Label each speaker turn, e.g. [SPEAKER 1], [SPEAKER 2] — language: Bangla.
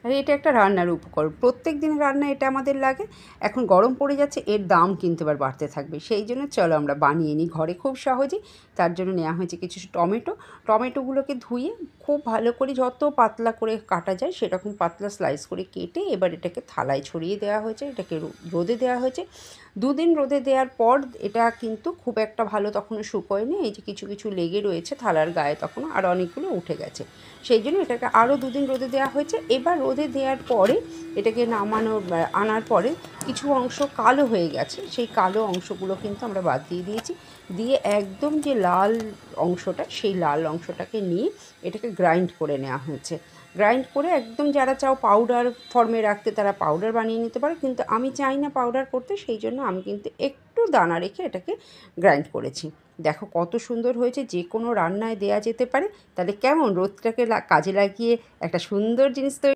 [SPEAKER 1] আর এটা একটা রান্নার উপকরণ, প্রত্যেক দিন রান্না এটা আমাদের লাগে। এখন গরম পড়ে যাচ্ছে, এর দাম কিন্তু এবার বাড়তে থাকবে, সেই জন্য চলো আমরা বানিয়ে নিই ঘরে খুব সহজেই। তার জন্য নেওয়া হয়েছে কিছু টমেটোগুলোকে ধুয়ে খুব ভালো করে যত পাতলা করে কাটা যায় সেরকম পাতলা স্লাইস করে কেটে এবার এটাকে থালায় ছড়িয়ে দেওয়া হয়েছে, এটাকে রোদে দেওয়া হয়েছে। 2 দিন রোদে দেওয়ার পর এটা কিন্তু খুব একটা ভালো তখনও শুকোয়নি, এই যে কিছু কিছু লেগে রয়েছে থালার গায়ে, তখনও আর অনেকগুলো উঠে গেছে, সেই জন্য এটাকে আরও 2 দিন রোদে দেওয়া হয়েছে। এবার রোদে দেওয়ার পরে এটাকে আনার পরে কিছু অংশ কালো হয়ে গেছে, সেই কালো অংশগুলো কিন্তু আমরা বাদ দিয়ে দিয়েছি, দিয়ে একদম যে লাল অংশটা সেই লাল অংশটাকে নিয়ে এটাকে গ্রাইন্ড করে নেওয়া হয়েছে। গ্রাইন্ড করে একদম যারা চাও পাউডার ফর্মে রাখতে তারা পাউডার বানিয়ে নিতে পারে, কিন্তু আমি চাই না পাউডার করতে, সেই জন্য আমি কিন্তু একটু দানা রেখে এটাকে গ্রাইন্ড করেছি। দেখো কত সুন্দর হয়েছে, যে কোনো রান্নায় দেয়া যেতে পারে। তাহলে কেমন, রোদটাকে কাজে লাগিয়ে একটা সুন্দর জিনিস তৈরি